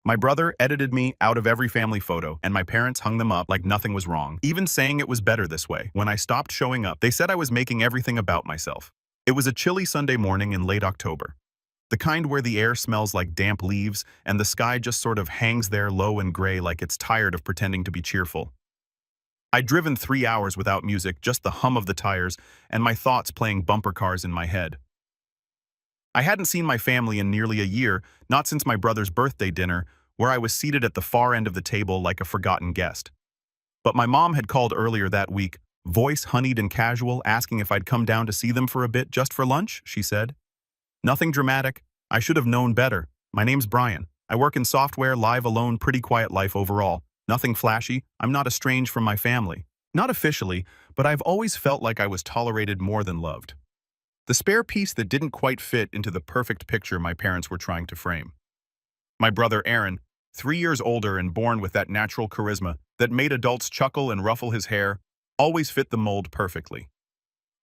My brother edited me out of every family photo, and my parents hung them up like nothing was wrong, even saying it was better this way. When I stopped showing up, they said I was making everything about myself. It was a chilly Sunday morning in late October. The kind where the air smells like damp leaves, and the sky just sort of hangs there low and gray like it's tired of pretending to be cheerful. I'd driven 3 hours without music, just the hum of the tires, and my thoughts playing bumper cars in my head. I hadn't seen my family in nearly a year, not since my brother's birthday dinner, where I was seated at the far end of the table like a forgotten guest. But my mom had called earlier that week, voice honeyed and casual, asking if I'd come down to see them for a bit just for lunch, she said. Nothing dramatic. I should have known better. My name's Brian. I work in software, live alone, pretty quiet life overall. Nothing flashy. I'm not estranged from my family. Not officially, but I've always felt like I was tolerated more than loved. The spare piece that didn't quite fit into the perfect picture my parents were trying to frame. My brother Aaron, 3 years older and born with that natural charisma that made adults chuckle and ruffle his hair, always fit the mold perfectly.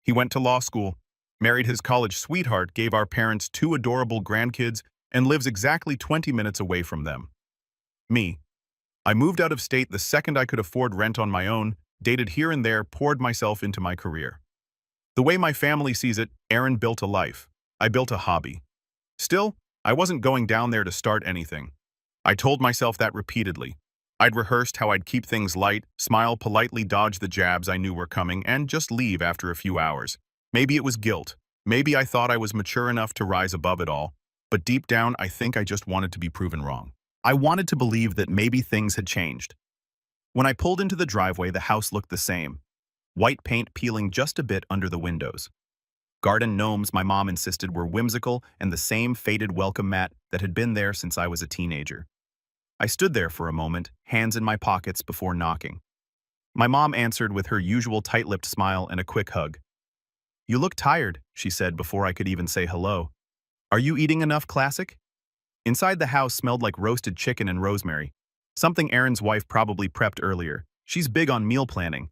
He went to law school, married his college sweetheart, gave our parents 2 adorable grandkids, and lives exactly 20 minutes away from them. Me. I moved out of state the second I could afford rent on my own, dated here and there, poured myself into my career. The way my family sees it, Aaron built a life. I built a hobby. Still, I wasn't going down there to start anything. I told myself that repeatedly. I'd rehearsed how I'd keep things light, smile politely, dodge the jabs I knew were coming, and just leave after a few hours. Maybe it was guilt. Maybe I thought I was mature enough to rise above it all. But deep down, I think I just wanted to be proven wrong. I wanted to believe that maybe things had changed. When I pulled into the driveway, the house looked the same. White paint peeling just a bit under the windows. Garden gnomes, my mom insisted, were whimsical, and the same faded welcome mat that had been there since I was a teenager. I stood there for a moment, hands in my pockets, before knocking. My mom answered with her usual tight-lipped smile and a quick hug. "You look tired," she said before I could even say hello. "Are you eating enough, classic?" Inside the house smelled like roasted chicken and rosemary, something Aaron's wife probably prepped earlier. She's big on meal planning.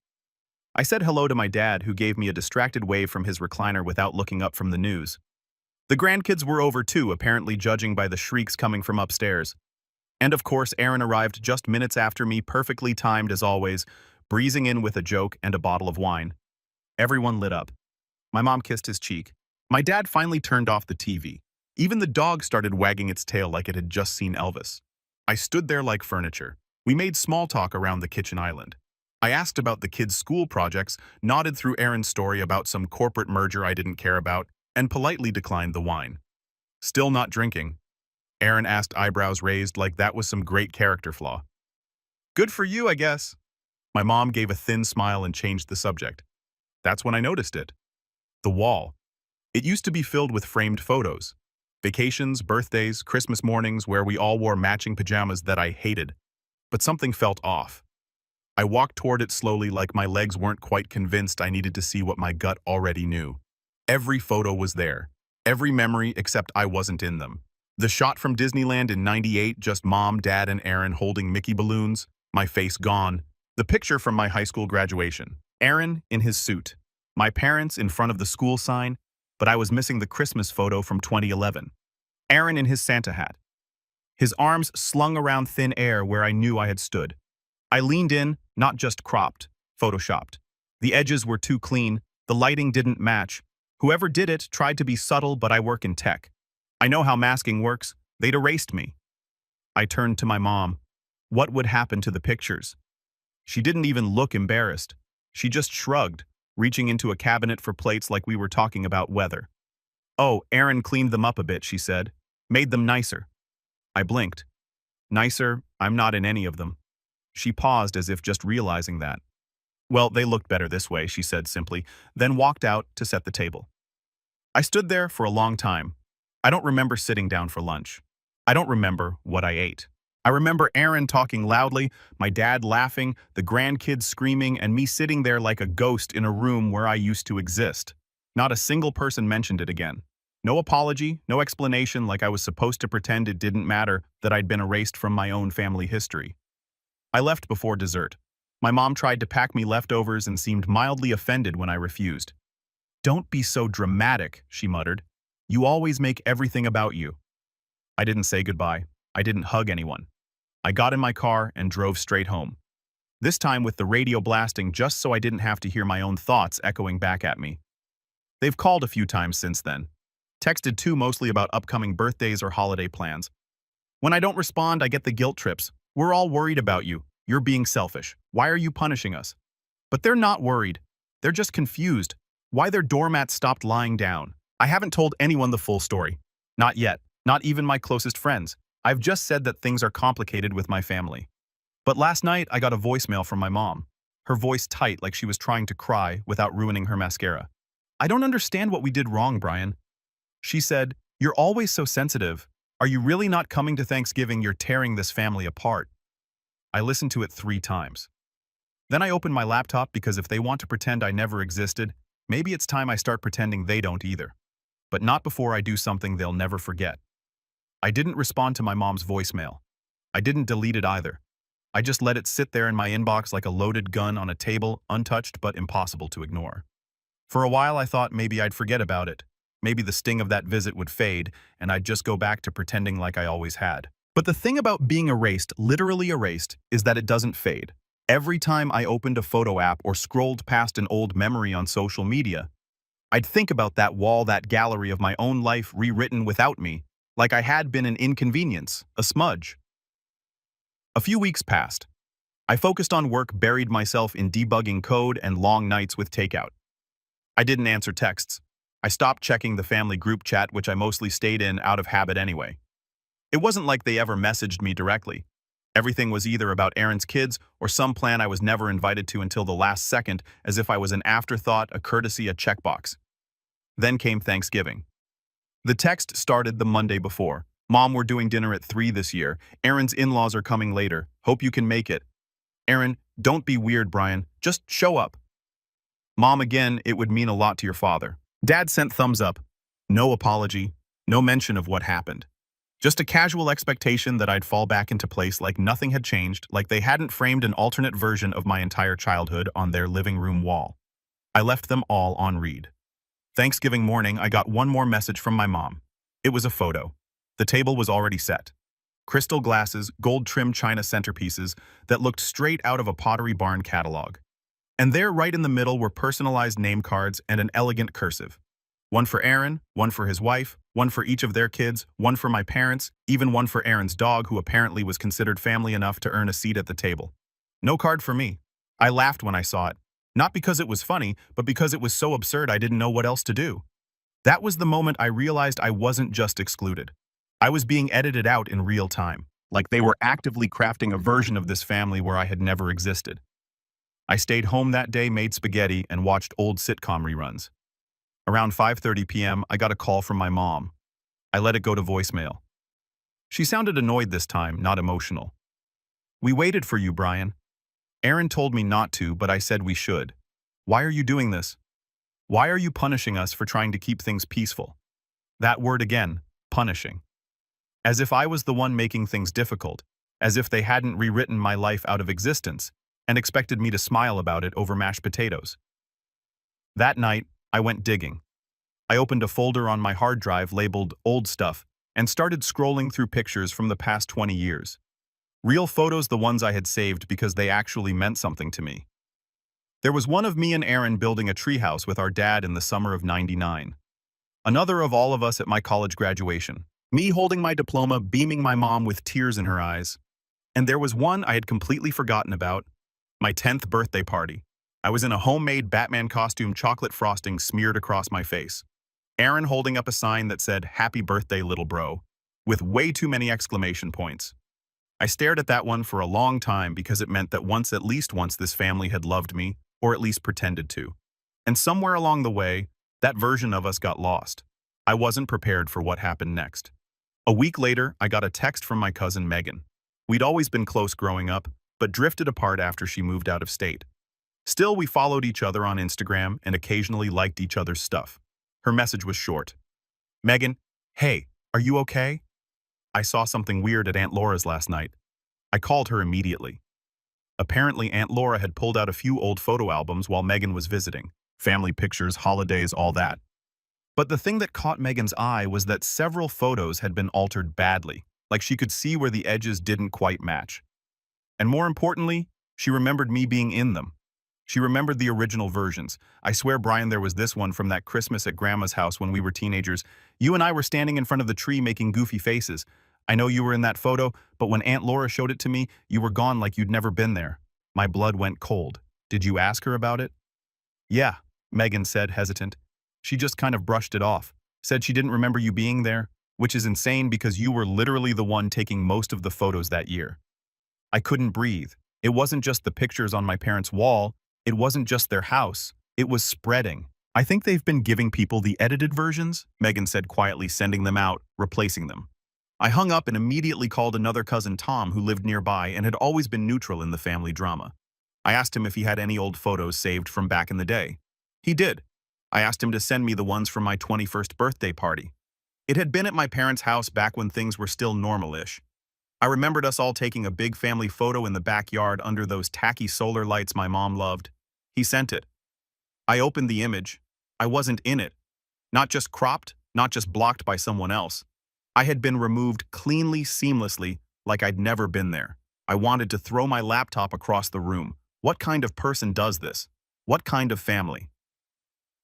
I said hello to my dad, who gave me a distracted wave from his recliner without looking up from the news. The grandkids were over too, apparently, judging by the shrieks coming from upstairs. And of course, Aaron arrived just minutes after me, perfectly timed as always, breezing in with a joke and a bottle of wine. Everyone lit up. My mom kissed his cheek. My dad finally turned off the TV. Even the dog started wagging its tail like it had just seen Elvis. I stood there like furniture. We made small talk around the kitchen island. I asked about the kids' school projects, nodded through Aaron's story about some corporate merger I didn't care about, and politely declined the wine. Still not drinking. Aaron asked, eyebrows raised like that was some great character flaw. "Good for you, I guess." My mom gave a thin smile and changed the subject. That's when I noticed it. The wall. It used to be filled with framed photos. Vacations, birthdays, Christmas mornings where we all wore matching pajamas that I hated. But something felt off. I walked toward it slowly, like my legs weren't quite convinced I needed to see what my gut already knew. Every photo was there. Every memory, except I wasn't in them. The shot from Disneyland in '98, just mom, dad, and Aaron holding Mickey balloons, my face gone. The picture from my high school graduation. Aaron in his suit. My parents in front of the school sign, but I was missing the Christmas photo from 2011. Aaron in his Santa hat. His arms slung around thin air where I knew I had stood. I leaned in, not just cropped, photoshopped. The edges were too clean, the lighting didn't match. Whoever did it tried to be subtle, but I work in tech. I know how masking works. They'd erased me. I turned to my mom. What would happen to the pictures? She didn't even look embarrassed. She just shrugged, reaching into a cabinet for plates like we were talking about weather. "Oh, Aaron cleaned them up a bit," she said. "Made them nicer." I blinked. "Nicer? I'm not in any of them." She paused as if just realizing that. "Well, they looked better this way," she said simply, then walked out to set the table. I stood there for a long time. I don't remember sitting down for lunch. I don't remember what I ate. I remember Aaron talking loudly, my dad laughing, the grandkids screaming, and me sitting there like a ghost in a room where I used to exist. Not a single person mentioned it again. No apology, no explanation, like I was supposed to pretend it didn't matter that I'd been erased from my own family history. I left before dessert. My mom tried to pack me leftovers and seemed mildly offended when I refused. "Don't be so dramatic," she muttered. "You always make everything about you." I didn't say goodbye. I didn't hug anyone. I got in my car and drove straight home. This time with the radio blasting just so I didn't have to hear my own thoughts echoing back at me. They've called a few times since then. Texted too, mostly about upcoming birthdays or holiday plans. When I don't respond, I get the guilt trips. We're all worried about you. You're being selfish. Why are you punishing us? But they're not worried. They're just confused. Why their doormat stopped lying down. I haven't told anyone the full story. Not yet. Not even my closest friends. I've just said that things are complicated with my family. But last night, I got a voicemail from my mom. Her voice tight like she was trying to cry without ruining her mascara. I don't understand what we did wrong, Brian. She said, "You're always so sensitive. Are you really not coming to Thanksgiving? You're tearing this family apart." I listened to it 3 times. Then I opened my laptop because if they want to pretend I never existed, maybe it's time I start pretending they don't either. But not before I do something they'll never forget. I didn't respond to my mom's voicemail. I didn't delete it either. I just let it sit there in my inbox like a loaded gun on a table, untouched but impossible to ignore. For a while I thought maybe I'd forget about it. Maybe the sting of that visit would fade, and I'd just go back to pretending like I always had. But the thing about being erased, literally erased, is that it doesn't fade. Every time I opened a photo app or scrolled past an old memory on social media, I'd think about that wall, that gallery of my own life rewritten without me, like I had been an inconvenience, a smudge. A few weeks passed. I focused on work, buried myself in debugging code and long nights with takeout. I didn't answer texts. I stopped checking the family group chat, which I mostly stayed in out of habit anyway. It wasn't like they ever messaged me directly. Everything was either about Aaron's kids or some plan I was never invited to until the last second, as if I was an afterthought, a courtesy, a checkbox. Then came Thanksgiving. The text started the Monday before. "Mom, we're doing dinner at 3 this year. Aaron's in-laws are coming later. Hope you can make it. Aaron, don't be weird, Brian. Just show up. Mom, again, it would mean a lot to your father." Dad sent thumbs up. No apology, no mention of what happened. Just a casual expectation that I'd fall back into place like nothing had changed, like they hadn't framed an alternate version of my entire childhood on their living room wall. I left them all on read. Thanksgiving morning, I got one more message from my mom. It was a photo. The table was already set. Crystal glasses, gold-trimmed china centerpieces that looked straight out of a Pottery Barn catalog. And there, right in the middle, were personalized name cards and an elegant cursive. One for Aaron, one for his wife, one for each of their kids, one for my parents, even one for Aaron's dog, who apparently was considered family enough to earn a seat at the table. No card for me. I laughed when I saw it. Not because it was funny, but because it was so absurd I didn't know what else to do. That was the moment I realized I wasn't just excluded. I was being edited out in real time, like they were actively crafting a version of this family where I had never existed. I stayed home that day, made spaghetti, and watched old sitcom reruns. Around 5:30 p.m., I got a call from my mom. I let it go to voicemail. She sounded annoyed this time, not emotional. "We waited for you, Brian. Aaron told me not to, but I said we should. Why are you doing this? Why are you punishing us for trying to keep things peaceful?" That word again, punishing. As if I was the one making things difficult, as if they hadn't rewritten my life out of existence and expected me to smile about it over mashed potatoes. That night, I went digging. I opened a folder on my hard drive labeled Old Stuff and started scrolling through pictures from the past 20 years. Real photos, the ones I had saved because they actually meant something to me. There was one of me and Aaron building a treehouse with our dad in the summer of '99. Another of all of us at my college graduation. Me holding my diploma, beaming my mom with tears in her eyes. And there was one I had completely forgotten about, my 10th birthday party. I was in a homemade Batman costume, chocolate frosting smeared across my face. Aaron holding up a sign that said, "Happy birthday, little bro," with way too many exclamation points. I stared at that one for a long time because it meant that at least once, this family had loved me, or at least pretended to. And somewhere along the way, that version of us got lost. I wasn't prepared for what happened next. A week later, I got a text from my cousin Megan. We'd always been close growing up, but drifted apart after she moved out of state. Still, we followed each other on Instagram and occasionally liked each other's stuff. Her message was short. "Megan, hey, are you okay? I saw something weird at Aunt Laura's last night." I called her immediately. Apparently, Aunt Laura had pulled out a few old photo albums while Megan was visiting. Family pictures, holidays, all that. But the thing that caught Megan's eye was that several photos had been altered badly, like she could see where the edges didn't quite match. And more importantly, she remembered me being in them. She remembered the original versions. I swear, Brian, there was this one from that Christmas at Grandma's house when we were teenagers. You and I were standing in front of the tree making goofy faces. I know you were in that photo, but when Aunt Laura showed it to me, you were gone like you'd never been there. My blood went cold. Did you ask her about it? Yeah, Megan said, hesitant. She just kind of brushed it off, said she didn't remember you being there, which is insane because you were literally the one taking most of the photos that year. I couldn't breathe. It wasn't just the pictures on my parents' wall. It wasn't just their house. It was spreading. I think they've been giving people the edited versions, Megan said quietly, sending them out, replacing them. I hung up and immediately called another cousin, Tom, who lived nearby and had always been neutral in the family drama. I asked him if he had any old photos saved from back in the day. He did. I asked him to send me the ones from my 21st birthday party. It had been at my parents' house back when things were still normal-ish. I remembered us all taking a big family photo in the backyard under those tacky solar lights my mom loved. He sent it. I opened the image. I wasn't in it. Not just cropped, not just blocked by someone else. I had been removed cleanly, seamlessly, like I'd never been there. I wanted to throw my laptop across the room. What kind of person does this? What kind of family?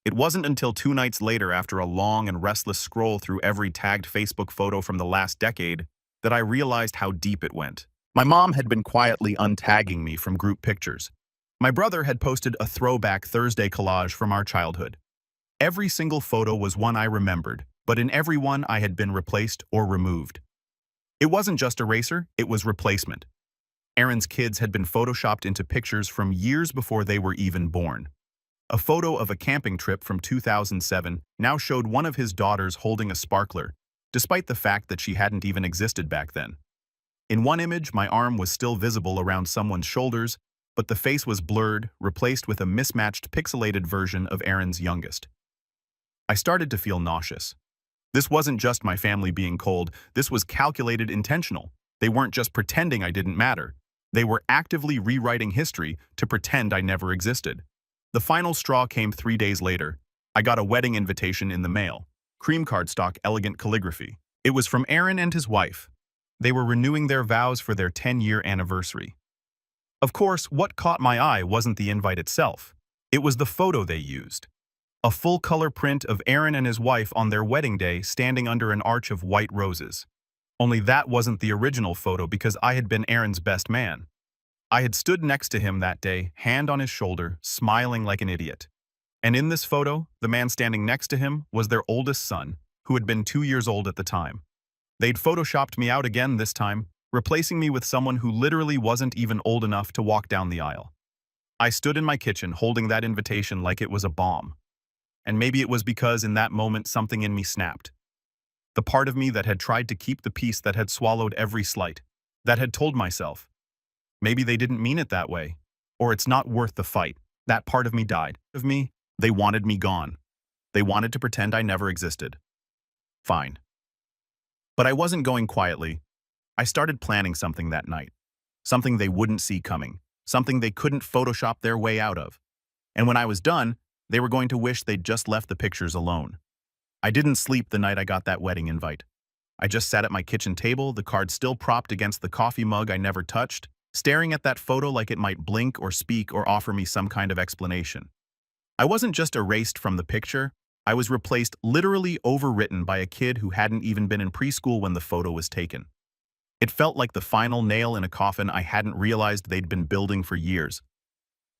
It wasn't until 2 nights later, after a long and restless scroll through every tagged Facebook photo from the last decade, that I realized how deep it went. My mom had been quietly untagging me from group pictures. My brother had posted a throwback Thursday collage from our childhood. Every single photo was one I remembered, but in every one I had been replaced or removed. It wasn't just eraser, it was replacement. Aaron's kids had been photoshopped into pictures from years before they were even born. A photo of a camping trip from 2007 now showed one of his daughters holding a sparkler, despite the fact that she hadn't even existed back then. In one image, my arm was still visible around someone's shoulders, but the face was blurred, replaced with a mismatched pixelated version of Aaron's youngest. I started to feel nauseous. This wasn't just my family being cold, this was calculated, intentional. They weren't just pretending I didn't matter. They were actively rewriting history to pretend I never existed. The final straw came 3 days later. I got a wedding invitation in the mail. Cream cardstock, elegant calligraphy. It was from Aaron and his wife. They were renewing their vows for their 10-year anniversary. Of course, what caught my eye wasn't the invite itself. It was the photo they used. A full-color print of Aaron and his wife on their wedding day standing under an arch of white roses. Only that wasn't the original photo because I had been Aaron's best man. I had stood next to him that day, hand on his shoulder, smiling like an idiot. And in this photo, the man standing next to him was their oldest son, who had been 2 years old at the time. They'd photoshopped me out again this time, replacing me with someone who literally wasn't even old enough to walk down the aisle. I stood in my kitchen holding that invitation like it was a bomb. And maybe it was because in that moment something in me snapped. The part of me that had tried to keep the peace, that had swallowed every slight, that had told myself, maybe they didn't mean it that way, or it's not worth the fight. That part of me died. Of me, they wanted me gone. They wanted to pretend I never existed. Fine. But I wasn't going quietly. I started planning something that night. Something they wouldn't see coming. Something they couldn't Photoshop their way out of. And when I was done, they were going to wish they'd just left the pictures alone. I didn't sleep the night I got that wedding invite. I just sat at my kitchen table, the card still propped against the coffee mug I never touched, staring at that photo like it might blink or speak or offer me some kind of explanation. I wasn't just erased from the picture, I was replaced, literally overwritten by a kid who hadn't even been in preschool when the photo was taken. It felt like the final nail in a coffin I hadn't realized they'd been building for years.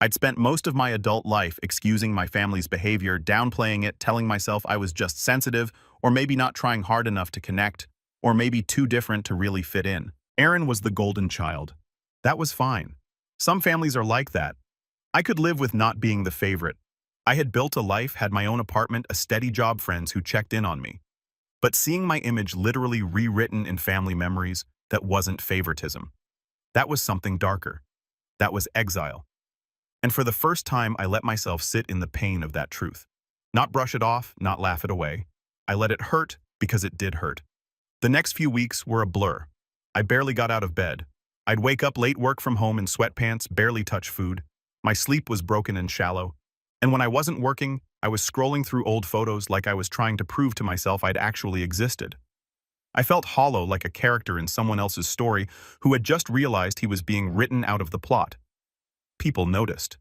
I'd spent most of my adult life excusing my family's behavior, downplaying it, telling myself I was just sensitive, or maybe not trying hard enough to connect, or maybe too different to really fit in. Aaron was the golden child. That was fine. Some families are like that. I could live with not being the favorite. I had built a life, had my own apartment, a steady job, friends who checked in on me. But seeing my image literally rewritten in family memories, that wasn't favoritism. That was something darker. That was exile. And for the first time, I let myself sit in the pain of that truth. Not brush it off, not laugh it away. I let it hurt because it did hurt. The next few weeks were a blur. I barely got out of bed. I'd wake up late, work from home in sweatpants, barely touch food. My sleep was broken and shallow. And when I wasn't working, I was scrolling through old photos like I was trying to prove to myself I'd actually existed. I felt hollow like a character in someone else's story who had just realized he was being written out of the plot. People noticed.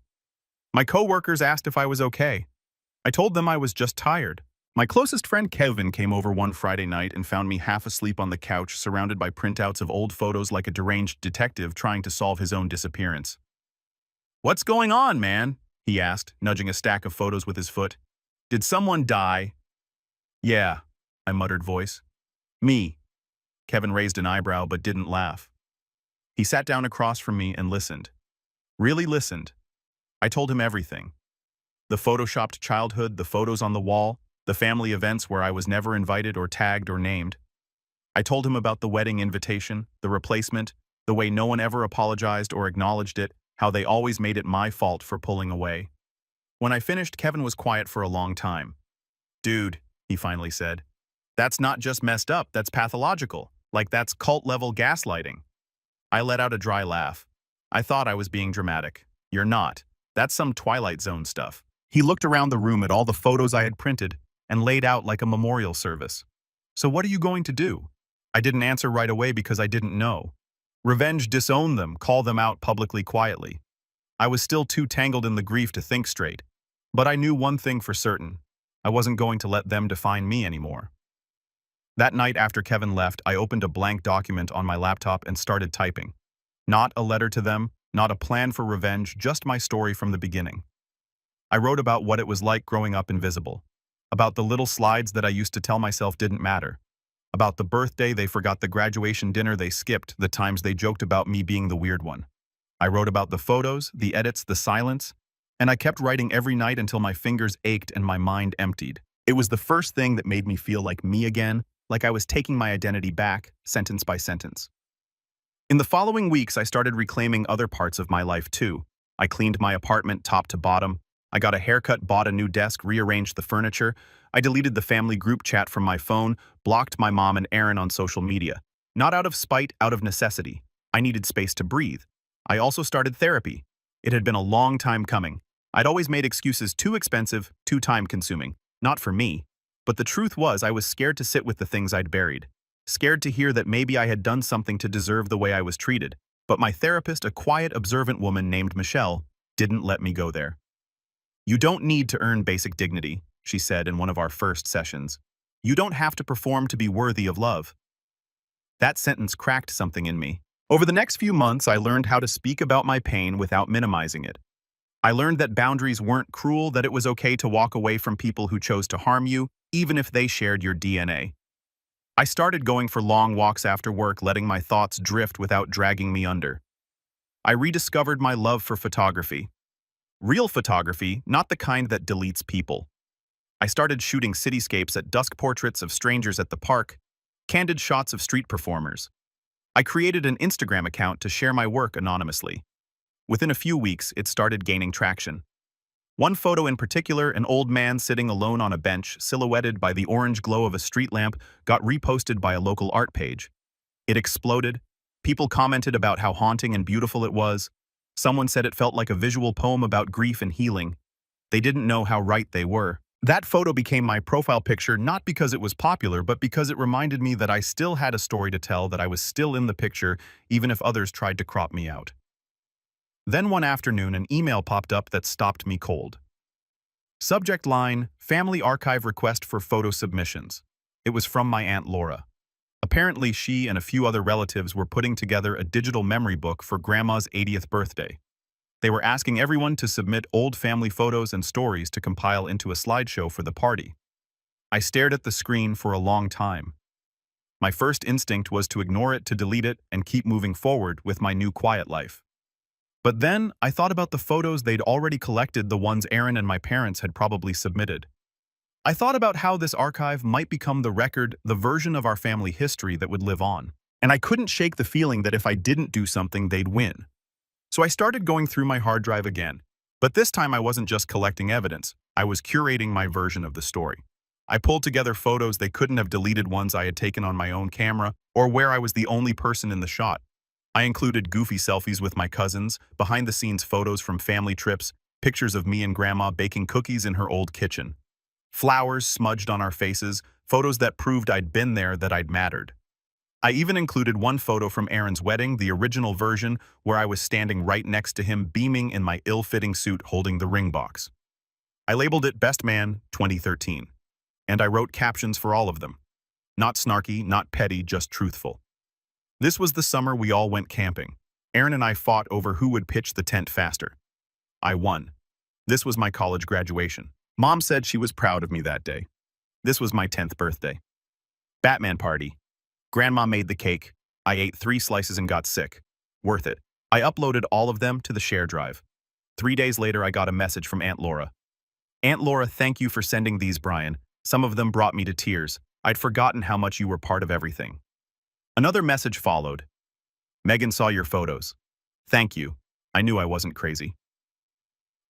My coworkers asked if I was okay. I told them I was just tired. My closest friend Kevin came over one Friday night and found me half asleep on the couch, surrounded by printouts of old photos like a deranged detective trying to solve his own disappearance. "What's going on, man?" he asked, nudging a stack of photos with his foot. "Did someone die?" "Yeah," I muttered voice. "Me." Kevin raised an eyebrow but didn't laugh. He sat down across from me and listened. Really listened. I told him everything. The photoshopped childhood, the photos on the wall, the family events where I was never invited or tagged or named. I told him about the wedding invitation, the replacement, the way no one ever apologized or acknowledged it, how they always made it my fault for pulling away. When I finished, Kevin was quiet for a long time. "Dude," he finally said, "that's not just messed up, that's pathological. Like that's cult-level gaslighting." I let out a dry laugh. I thought I was being dramatic. "You're not. That's some Twilight Zone stuff." He looked around the room at all the photos I had printed and laid out like a memorial service. "So what are you going to do?" I didn't answer right away because I didn't know. Revenge, disown them, call them out publicly quietly. I was still too tangled in the grief to think straight. But I knew one thing for certain. I wasn't going to let them define me anymore. That night after Kevin left, I opened a blank document on my laptop and started typing. Not a letter to them, not a plan for revenge, just my story from the beginning. I wrote about what it was like growing up invisible. About the little slides that I used to tell myself didn't matter. About the birthday they forgot, the graduation dinner they skipped, the times they joked about me being the weird one. I wrote about the photos, the edits, the silence, and I kept writing every night until my fingers ached and my mind emptied. It was the first thing that made me feel like me again, like I was taking my identity back, sentence by sentence. In the following weeks, I started reclaiming other parts of my life too. I cleaned my apartment top to bottom. I got a haircut, bought a new desk, rearranged the furniture. I deleted the family group chat from my phone, blocked my mom and Aaron on social media. Not out of spite, out of necessity. I needed space to breathe. I also started therapy. It had been a long time coming. I'd always made excuses too expensive, too time-consuming. Not for me. But the truth was I was scared to sit with the things I'd buried. Scared to hear that maybe I had done something to deserve the way I was treated. But my therapist, a quiet, observant woman named Michelle, didn't let me go there. "You don't need to earn basic dignity," she said in one of our first sessions. "You don't have to perform to be worthy of love." That sentence cracked something in me. Over the next few months, I learned how to speak about my pain without minimizing it. I learned that boundaries weren't cruel, that it was okay to walk away from people who chose to harm you, even if they shared your DNA. I started going for long walks after work, letting my thoughts drift without dragging me under. I rediscovered my love for photography. Real photography, not the kind that deletes people. I started shooting cityscapes at dusk, portraits of strangers at the park, candid shots of street performers. I created an Instagram account to share my work anonymously. Within a few weeks, it started gaining traction. One photo in particular, an old man sitting alone on a bench, silhouetted by the orange glow of a street lamp, got reposted by a local art page. It exploded. People commented about how haunting and beautiful it was. Someone said it felt like a visual poem about grief and healing. They didn't know how right they were. That photo became my profile picture not because it was popular, but because it reminded me that I still had a story to tell, that I was still in the picture, even if others tried to crop me out. Then one afternoon, an email popped up that stopped me cold. Subject line, Family Archive Request for Photo Submissions. It was from my Aunt Laura. Apparently, she and a few other relatives were putting together a digital memory book for Grandma's 80th birthday. They were asking everyone to submit old family photos and stories to compile into a slideshow for the party. I stared at the screen for a long time. My first instinct was to ignore it, to delete it, and keep moving forward with my new quiet life. But then I thought about the photos they'd already collected, the ones Aaron and my parents had probably submitted. I thought about how this archive might become the record, the version of our family history that would live on. And I couldn't shake the feeling that if I didn't do something, they'd win. So I started going through my hard drive again. But this time I wasn't just collecting evidence. I was curating my version of the story. I pulled together photos they couldn't have deleted, ones I had taken on my own camera, or where I was the only person in the shot. I included goofy selfies with my cousins, behind-the-scenes photos from family trips, pictures of me and Grandma baking cookies in her old kitchen. Flowers smudged on our faces, photos that proved I'd been there, that I'd mattered. I even included one photo from Aaron's wedding, the original version, where I was standing right next to him beaming in my ill-fitting suit holding the ring box. I labeled it Best Man 2013, and I wrote captions for all of them. Not snarky, not petty, just truthful. This was the summer we all went camping. Aaron and I fought over who would pitch the tent faster. I won. This was my college graduation. Mom said she was proud of me that day. This was my 10th birthday. Batman party. Grandma made the cake. I ate 3 slices and got sick. Worth it. I uploaded all of them to the share drive. 3 days later, I got a message from Aunt Laura. Aunt Laura, thank you for sending these, Brian. Some of them brought me to tears. I'd forgotten how much you were part of everything. Another message followed. Megan saw your photos. Thank you. I knew I wasn't crazy.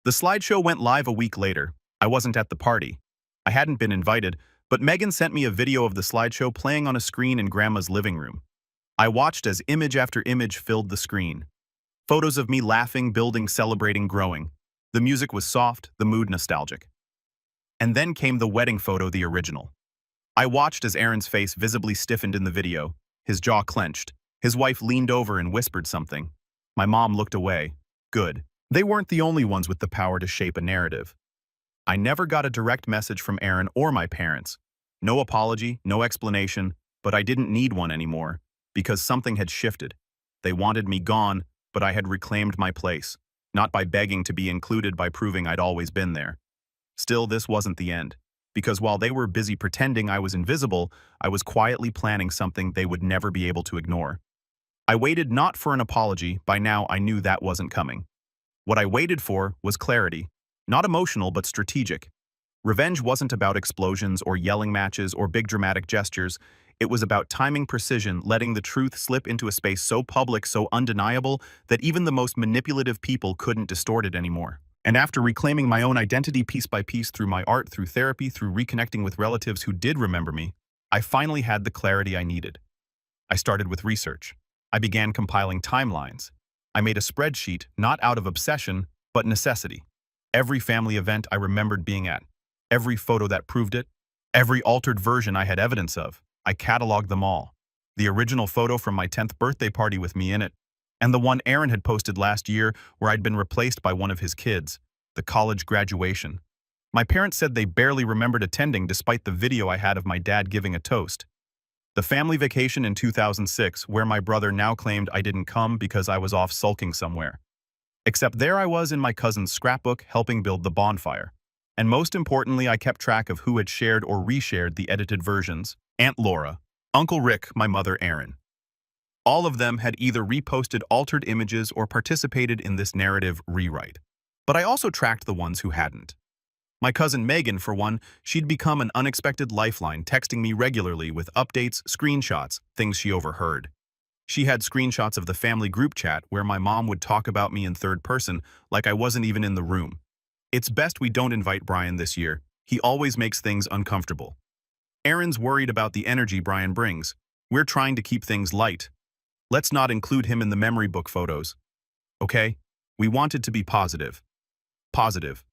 The slideshow went live a week later. I wasn't at the party. I hadn't been invited, but Megan sent me a video of the slideshow playing on a screen in Grandma's living room. I watched as image after image filled the screen. Photos of me laughing, building, celebrating, growing. The music was soft, the mood nostalgic. And then came the wedding photo, the original. I watched as Aaron's face visibly stiffened in the video, his jaw clenched. His wife leaned over and whispered something. My mom looked away. Good. They weren't the only ones with the power to shape a narrative. I never got a direct message from Aaron or my parents. No apology, no explanation, but I didn't need one anymore, because something had shifted. They wanted me gone, but I had reclaimed my place, not by begging to be included, by proving I'd always been there. Still, this wasn't the end, because while they were busy pretending I was invisible, I was quietly planning something they would never be able to ignore. I waited not for an apology. By now I knew that wasn't coming. What I waited for was clarity. Not emotional, but strategic. Revenge wasn't about explosions or yelling matches or big dramatic gestures. It was about timing, precision, letting the truth slip into a space so public, so undeniable, that even the most manipulative people couldn't distort it anymore. And after reclaiming my own identity piece by piece through my art, through therapy, through reconnecting with relatives who did remember me, I finally had the clarity I needed. I started with research. I began compiling timelines. I made a spreadsheet, not out of obsession, but necessity. Every family event I remembered being at, every photo that proved it, every altered version I had evidence of, I cataloged them all. The original photo from my 10th birthday party with me in it, and the one Aaron had posted last year where I'd been replaced by one of his kids, the college graduation. My parents said they barely remembered attending despite the video I had of my dad giving a toast. The family vacation in 2006, where my brother now claimed I didn't come because I was off sulking somewhere. Except there I was in my cousin's scrapbook helping build the bonfire. And most importantly, I kept track of who had shared or reshared the edited versions. Aunt Laura, Uncle Rick, my mother Erin. All of them had either reposted altered images or participated in this narrative rewrite. But I also tracked the ones who hadn't. My cousin Megan, for one, she'd become an unexpected lifeline, texting me regularly with updates, screenshots, things she overheard. She had screenshots of the family group chat where my mom would talk about me in third person like I wasn't even in the room. It's best we don't invite Brian this year. He always makes things uncomfortable. Aaron's worried about the energy Brian brings. We're trying to keep things light. Let's not include him in the memory book photos. Okay? We wanted to be positive. Positive.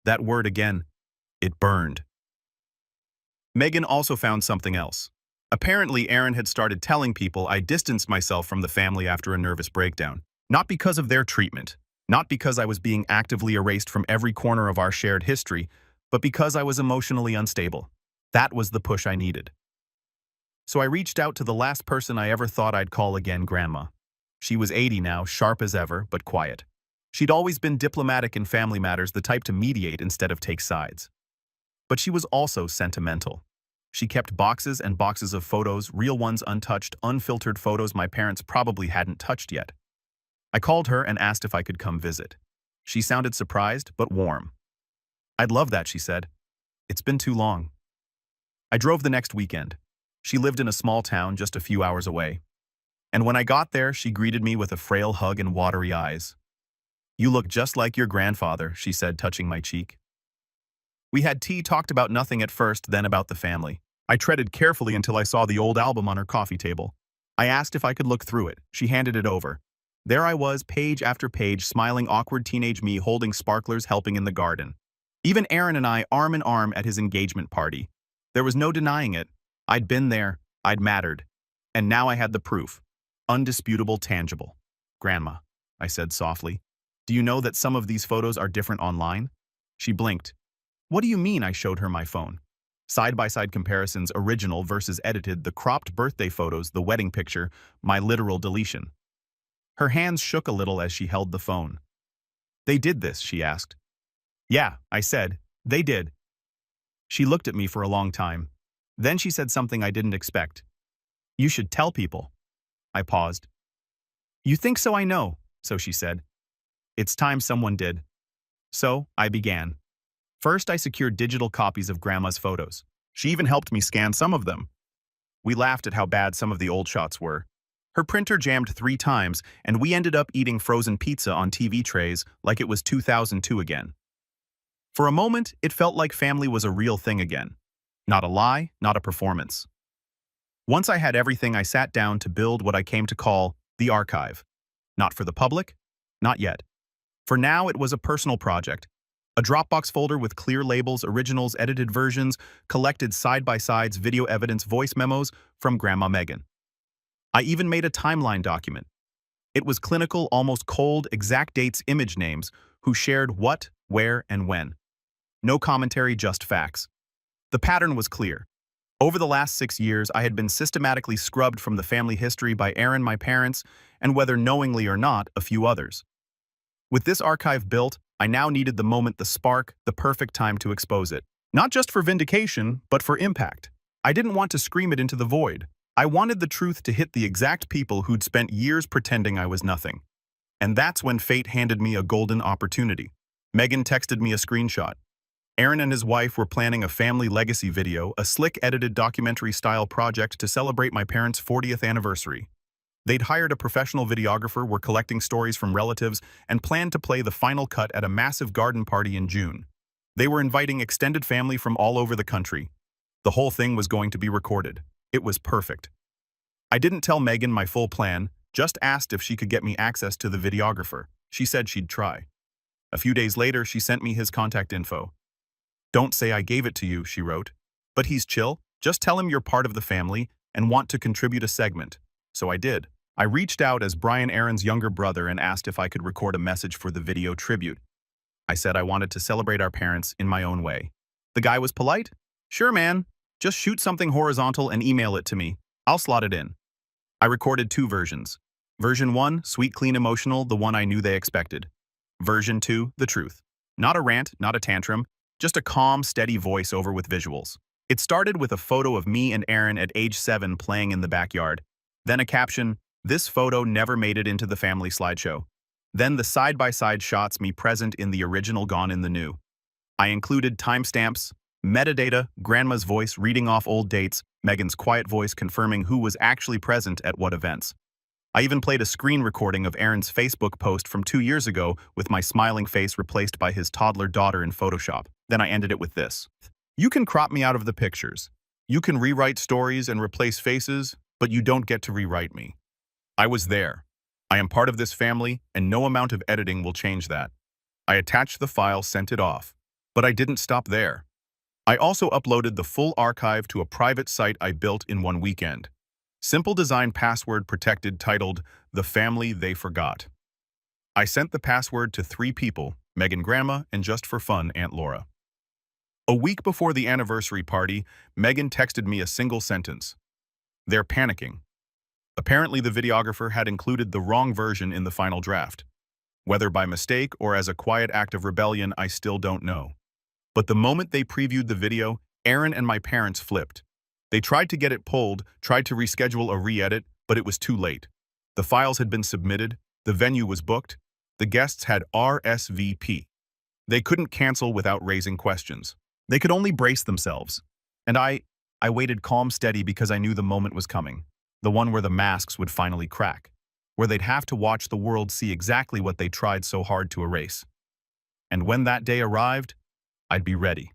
That word again. It burned. Megan also found something else. Apparently, Aaron had started telling people I distanced myself from the family after a nervous breakdown. Not because of their treatment, not because I was being actively erased from every corner of our shared history, but because I was emotionally unstable. That was the push I needed. So I reached out to the last person I ever thought I'd call again, Grandma. She was 80 now, sharp as ever, but quiet. She'd always been diplomatic in family matters, the type to mediate instead of take sides. But she was also sentimental. She kept boxes and boxes of photos, real ones, untouched, unfiltered photos my parents probably hadn't touched yet. I called her and asked if I could come visit. She sounded surprised, but warm. I'd love that, she said. It's been too long. I drove the next weekend. She lived in a small town just a few hours away. And when I got there, she greeted me with a frail hug and watery eyes. You look just like your grandfather, she said, touching my cheek. We had tea, talked about nothing at first, then about the family. I treaded carefully until I saw the old album on her coffee table. I asked if I could look through it. She handed it over. There I was, page after page, smiling, awkward teenage me holding sparklers, helping in the garden. Even Aaron and I arm in arm at his engagement party. There was no denying it. I'd been there. I'd mattered. And now I had the proof. Undisputable, tangible. Grandma, I said softly, do you know that some of these photos are different online? She blinked. What do you mean? I showed her my phone. Side-by-side comparisons, original versus edited, the cropped birthday photos, the wedding picture, my literal deletion. Her hands shook a little as she held the phone. They did this, she asked. Yeah, I said. They did. She looked at me for a long time. Then she said something I didn't expect. You should tell people. I paused. You think so? I know, so she said. It's time someone did. So, I began. First, I secured digital copies of Grandma's photos. She even helped me scan some of them. We laughed at how bad some of the old shots were. Her printer jammed 3 times, and we ended up eating frozen pizza on TV trays like it was 2002 again. For a moment, it felt like family was a real thing again. Not a lie, not a performance. Once I had everything, I sat down to build what I came to call the archive. Not for the public, not yet. For now, it was a personal project. A Dropbox folder with clear labels, originals, edited versions, collected side-by-sides, video evidence, voice memos from Grandma Megan. I even made a timeline document. It was clinical, almost cold, exact dates, image names, who shared what, where, and when. No commentary, just facts. The pattern was clear. Over the last 6 years, I had been systematically scrubbed from the family history by Aaron, my parents, and whether knowingly or not, a few others. With this archive built, I now needed the moment, the spark, the perfect time to expose it. Not just for vindication, but for impact. I didn't want to scream it into the void. I wanted the truth to hit the exact people who'd spent years pretending I was nothing. And that's when fate handed me a golden opportunity. Megan texted me a screenshot. Aaron and his wife were planning a family legacy video, a slick edited documentary-style project to celebrate my parents' 40th anniversary. They'd hired a professional videographer, were collecting stories from relatives, and planned to play the final cut at a massive garden party in June. They were inviting extended family from all over the country. The whole thing was going to be recorded. It was perfect. I didn't tell Megan my full plan, just asked if she could get me access to the videographer. She said she'd try. A few days later, she sent me his contact info. Don't say I gave it to you, she wrote. But he's chill. Just tell him you're part of the family and want to contribute a segment. So I did. I reached out as Brian Aaron's younger brother and asked if I could record a message for the video tribute. I said I wanted to celebrate our parents in my own way. The guy was polite. Sure, man. Just shoot something horizontal and email it to me. I'll slot it in. I recorded 2 versions. Version 1, sweet, clean, emotional, the one I knew they expected. Version 2, the truth. Not a rant, not a tantrum, just a calm, steady voiceover with visuals. It started with a photo of me and Aaron at age 7 playing in the backyard. Then a caption, "This photo never made it into the family slideshow." Then the side-by-side shots, me present in the original, gone in the new. I included timestamps, metadata, Grandma's voice reading off old dates, Megan's quiet voice confirming who was actually present at what events. I even played a screen recording of Aaron's Facebook post from 2 years ago with my smiling face replaced by his toddler daughter in Photoshop. Then I ended it with this. You can crop me out of the pictures. You can rewrite stories and replace faces, but you don't get to rewrite me. I was there. I am part of this family, and no amount of editing will change that. I attached the file, sent it off. But I didn't stop there. I also uploaded the full archive to a private site I built in one weekend. Simple design, password protected, titled The Family They Forgot. I sent the password to 3 people, Megan, Grandma, and just for fun, Aunt Laura. A week before the anniversary party, Megan texted me a single sentence. They're panicking. Apparently, the videographer had included the wrong version in the final draft. Whether by mistake or as a quiet act of rebellion, I still don't know. But the moment they previewed the video, Aaron and my parents flipped. They tried to get it pulled, tried to reschedule a re-edit, but it was too late. The files had been submitted, the venue was booked, the guests had RSVP. They couldn't cancel without raising questions. They could only brace themselves. And I waited calm, steady, because I knew the moment was coming. The one where the masks would finally crack. Where they'd have to watch the world see exactly what they tried so hard to erase. And when that day arrived, I'd be ready.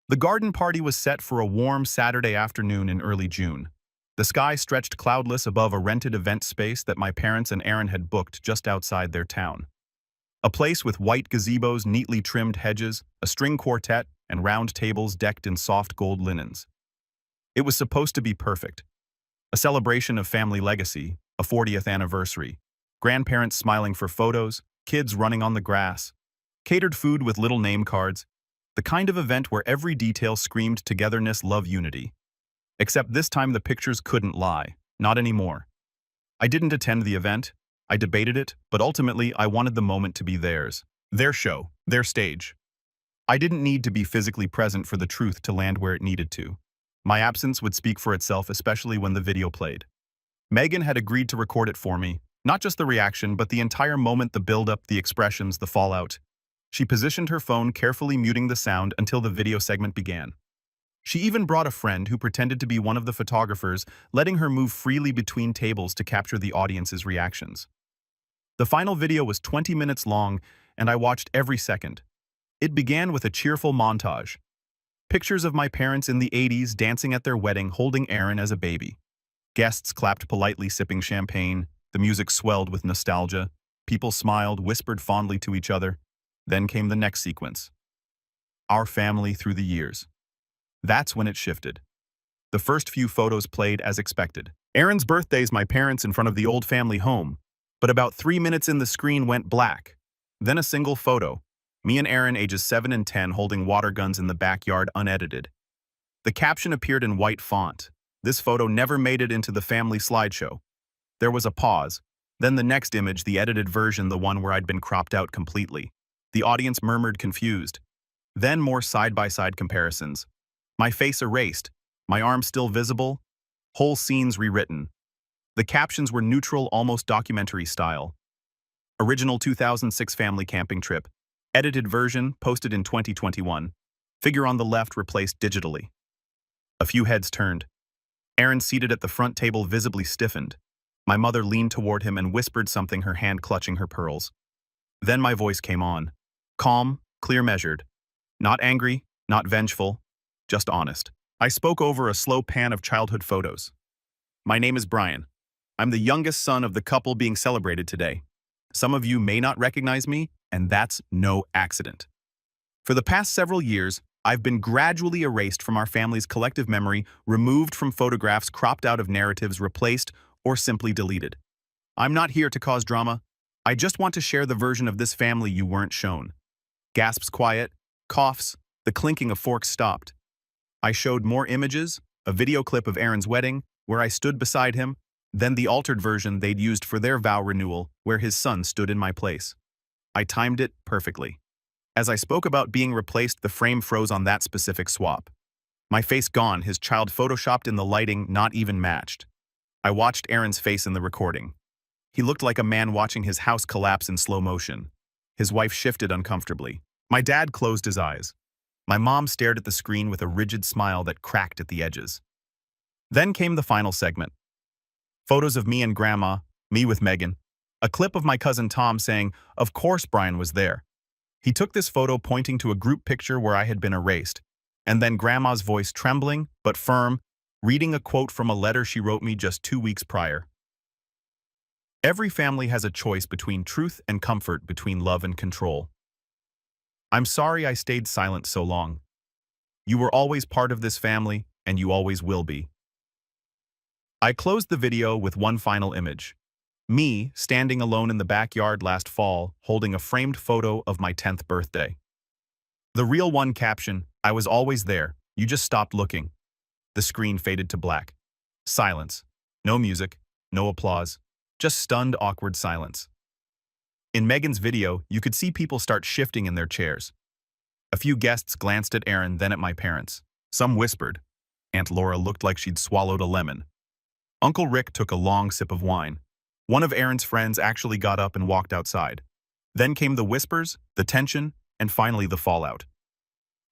The garden party was set for a warm Saturday afternoon in early June. The sky stretched cloudless above a rented event space that my parents and Aaron had booked just outside their town. A place with white gazebos, neatly trimmed hedges, a string quartet, and round tables decked in soft gold linens. It was supposed to be perfect. A celebration of family legacy, a 40th anniversary. Grandparents smiling for photos, kids running on the grass. Catered food with little name cards. The kind of event where every detail screamed togetherness, love, unity. Except this time the pictures couldn't lie. Not anymore. I didn't attend the event. I debated it, but ultimately I wanted the moment to be theirs. Their show, their stage. I didn't need to be physically present for the truth to land where it needed to. My absence would speak for itself, especially when the video played. Megan had agreed to record it for me, not just the reaction, but the entire moment, the build-up, the expressions, the fallout. She positioned her phone, carefully muting the sound until the video segment began. She even brought a friend who pretended to be one of the photographers, letting her move freely between tables to capture the audience's reactions. The final video was 20 minutes long, and I watched every second. It began with a cheerful montage. Pictures of my parents in the 80s dancing at their wedding, holding Aaron as a baby. Guests clapped politely, sipping champagne. The music swelled with nostalgia. People smiled, whispered fondly to each other. Then came the next sequence. Our family through the years. That's when it shifted. The first few photos played as expected. Aaron's birthday's my parents in front of the old family home, but about 3 minutes in the screen went black. Then a single photo. Me and Aaron, ages 7 and 10, holding water guns in the backyard, unedited. The caption appeared in white font. This photo never made it into the family slideshow. There was a pause. Then the next image, the edited version, the one where I'd been cropped out completely. The audience murmured, confused. Then more side-by-side comparisons. My face erased, my arm still visible, whole scenes rewritten. The captions were neutral, almost documentary style. Original 2006 family camping trip. Edited version, posted in 2021. Figure on the left replaced digitally. A few heads turned. Aaron, seated at the front table, visibly stiffened. My mother leaned toward him and whispered something, her hand clutching her pearls. Then my voice came on. Calm, clear, measured. Not angry, not vengeful, just honest. I spoke over a slow pan of childhood photos. My name is Brian. I'm the youngest son of the couple being celebrated today. Some of you may not recognize me, and that's no accident. For the past several years, I've been gradually erased from our family's collective memory, removed from photographs, cropped out of narratives, replaced, or simply deleted. I'm not here to cause drama. I just want to share the version of this family you weren't shown. Gasps quiet, coughs, the clinking of forks stopped. I showed more images, a video clip of Aaron's wedding, where I stood beside him, then the altered version they'd used for their vow renewal, where his son stood in my place. I timed it perfectly. As I spoke about being replaced, the frame froze on that specific swap. My face gone, his child photoshopped in the lighting, not even matched. I watched Aaron's face in the recording. He looked like a man watching his house collapse in slow motion. His wife shifted uncomfortably. My dad closed his eyes. My mom stared at the screen with a rigid smile that cracked at the edges. Then came the final segment. Photos of me and Grandma, me with Megan. A clip of my cousin Tom saying, "Of course Brian was there." He took this photo pointing to a group picture where I had been erased. And then Grandma's voice, trembling but firm, reading a quote from a letter she wrote me just 2 weeks prior. Every family has a choice between truth and comfort, between love and control. I'm sorry I stayed silent so long. You were always part of this family, and you always will be. I closed the video with one final image. Me, standing alone in the backyard last fall, holding a framed photo of my 10th birthday. The real one caption, "I was always there, you just stopped looking." The screen faded to black. Silence. No music, no applause, just stunned, awkward silence. In Megan's video, you could see people start shifting in their chairs. A few guests glanced at Aaron, then at my parents. Some whispered. Aunt Laura looked like she'd swallowed a lemon. Uncle Rick took a long sip of wine. One of Aaron's friends actually got up and walked outside. Then came the whispers, the tension, and finally the fallout.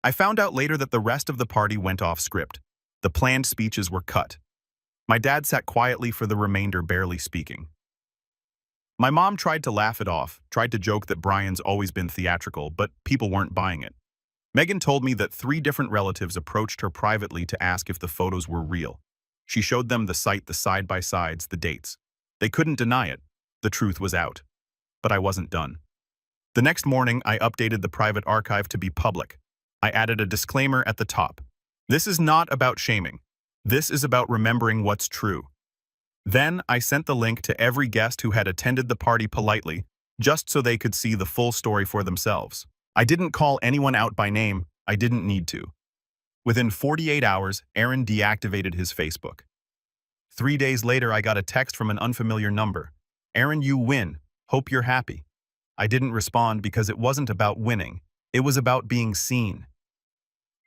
I found out later that the rest of the party went off script. The planned speeches were cut. My dad sat quietly for the remainder, barely speaking. My mom tried to laugh it off, tried to joke that Brian's always been theatrical, but people weren't buying it. Megan told me that 3 different relatives approached her privately to ask if the photos were real. She showed them the site, the side-by-sides, the dates. They couldn't deny it. The truth was out. But I wasn't done. The next morning, I updated the private archive to be public. I added a disclaimer at the top. This is not about shaming. This is about remembering what's true. Then I sent the link to every guest who had attended the party politely, just so they could see the full story for themselves. I didn't call anyone out by name. I didn't need to. Within 48 hours, Aaron deactivated his Facebook. 3 days later, I got a text from an unfamiliar number. Aaron, you win. Hope you're happy. I didn't respond because it wasn't about winning. It was about being seen.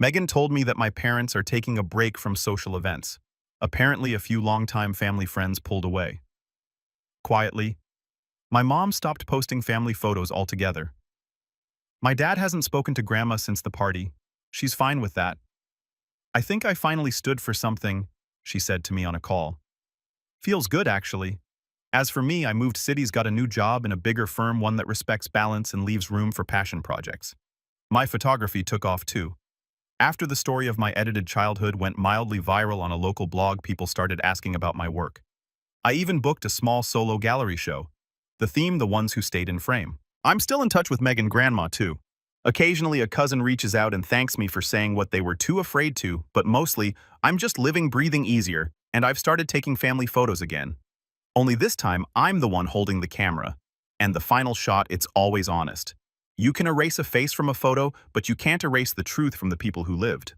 Megan told me that my parents are taking a break from social events. Apparently, a few longtime family friends pulled away. Quietly, my mom stopped posting family photos altogether. My dad hasn't spoken to Grandma since the party. She's fine with that. I think I finally stood for something, she said to me on a call. Feels good, actually. As for me, I moved cities, got a new job in a bigger firm, one that respects balance and leaves room for passion projects. My photography took off too. After the story of my edited childhood went mildly viral on a local blog, people started asking about my work. I even booked a small solo gallery show. The theme, the ones who stayed in frame. I'm still in touch with Megan Grandma too. Occasionally a cousin reaches out and thanks me for saying what they were too afraid to, but mostly, I'm just living, breathing easier, and I've started taking family photos again. Only this time, I'm the one holding the camera. And the final shot, it's always honest. You can erase a face from a photo, but you can't erase the truth from the people who lived.